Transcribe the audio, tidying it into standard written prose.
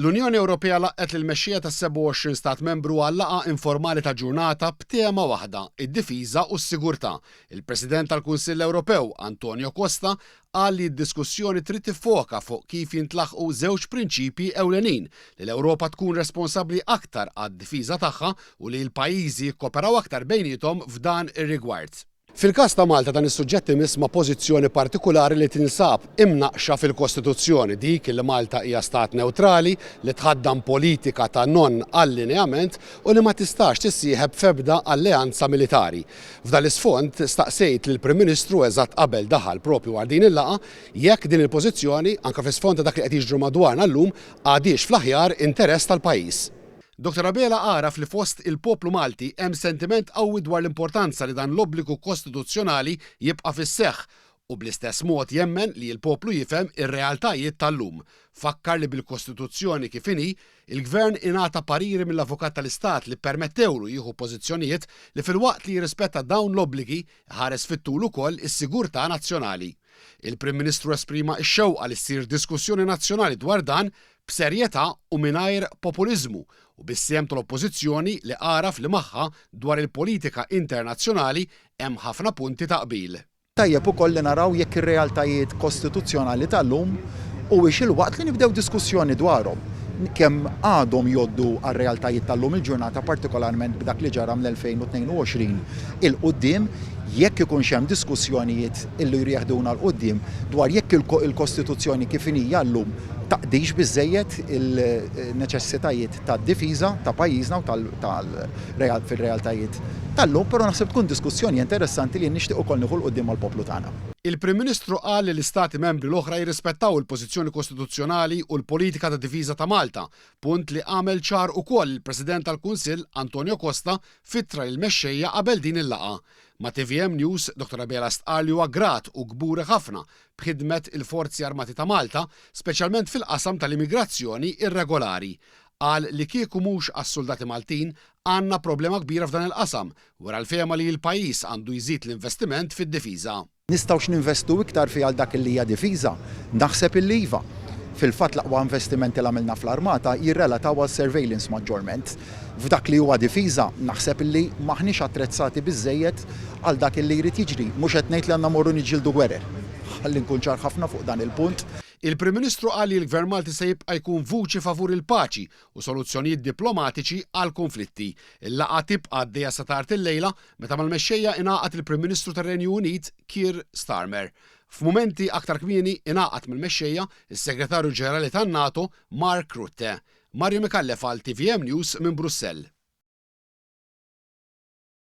L-Unjoni Ewropea laqqet lill-mexxija tas-27 stat membru għal laqgħa informali ta' ġurnata b'tema waħda, id-difiża u s-sigurtà. Il-President tal-Kunsill Ewropew, Antonio Costa, qal li d-diskussjoni trid tiffoka fuq kif jintlaħqu żewġ prinċipji ewlenin li l-Ewropa tkun responsabbli aktar għad-difiża tagħha u li l-pajjiżi jikkoperaw aktar bejniethom f'dan ir-rigward. Fil-każ ta' Malta dan is-suġġett imiss ma' pożizzjoni partikulari li tinsab imnaqxa fil-Kostituzzjoni dik li Malta hija stat neutrali li tħaddam politika ta' non-allineament u li ma tistax tissieħeb f'ebda alleanza militari. F'dan l-isfond staqsejt lill-Prim Ministru eżatt qabel daħal propju għal din il-laqgħa jekk din il-pożizzjoni anke fl-isfond ta' dak li qed jiġru madwarna llum għadix fl-aħjar interess tal-pajjiż. Dr. Abela għaraf li fost il-poplu Malti hemm sentiment qawwi dwar l-importanza li dan l-obbligu kostituzzjonali jibqa' fis-seħħ u bl-istess mod jemmen li l-poplu jifhem ir-realtajiet tal-lum. Fakkar li bil-Kostituzzjoni kif inhi, il-Gvern ingħata pariri mill-Avukat tal-Istat li permettewlu jieħu pożizzjonijiet li filwaqt li jirrispetta dawn l-obbligi ħares fit-tul ukoll is-sigurtà nazzjonali. Il-Prim Ministru esprima x-xewqa li ssir diskussjoni nazzjonali dwar dan b'serjetà u mingħajr populiżmu u bis-sem tal-Oppożizzjoni li għaraf li magħha dwar il-politika internazzjonali hemm ħafna punti ta' qbil. Tajjeb ukoll li naraw jekk ir-realtajiet kostituzzjonali tal-lum huwiex il-waqt li nibdew diskussjoni dwarhom. Kemm għadhom jgħoddu għar-realtajiet tal-lum il-ġurnata partikolarment b'dak li ġara mill-2022 il-qudiem jekk ikunx hemm diskussjonijiet illi jrieħduna l-qudiem dwar jekk il-Kostituzzjoni kif hija llum taqdix biżżejjed il-neċessitajiet tad-difiża ta' pajjiżna u fil-realtajiet tal-lum, però naħseb tkun diskussjoni interessanti li nixtieq ukoll nieħu l-qudiem mal-poplu tagħna. Il-Prim Ministru qal li l-Istati membri l-oħra jirrispettaw il-pożizzjoni kostituzzjonali u l-politika ta' difiża ta' Malta, punt li għamel ċar ukoll il-President tal-Kunsill Antonio Costa fittra l-mexxejja qabel din il-laqgħa. Ma' TVM News, Dr. Abela stqar li huwa grat u kburi ħafna b'ħidmet il-Forzi Armati ta' Malta, speċjalment fil-qasam tal-immigrazzjoni irregolari. Qal li kieku mhux għas-soldati Maltin għandna problema kbira f'dan il-qasam wara l-fehma li l-pajjiż għandu jżid l-investiment fid-difiża. Nistgħux ninvestu iktar fi għal dak li hija difiża, naħseb il-iva. Fil-fatt l-aqwa investimenti li għamilna fl-armata jirrelataw għas-surveillance maġġorment. F'dak li huwa difiża naħseb li maħniex attrezzati biżżejjed għal dak li jrid jiġri, mhux qed ngħid li għandna morru niġġieldu gwerer. Ħalli nkun ċar ħafna fuq dan il-punt. Il-Prim Ministru qal li l-Gvern Malti se jibqa' jkun vuċi favur il-paċi u soluzzjonijiet diplomatiċi għal konflitti. Il-laqgħa tibqa' għaddejja sa tard il-lejla meta mal-mexxejja ingħaqad il-Prim Ministru tar-Renju Unit Keir Starmer. F'mumenti aktar kmieni ingħaqad mill-mexxejja is-Segretarju Ġenerali tan-NATO Mark Rutte. Mario Mikallef għal TVM News minn Brussell.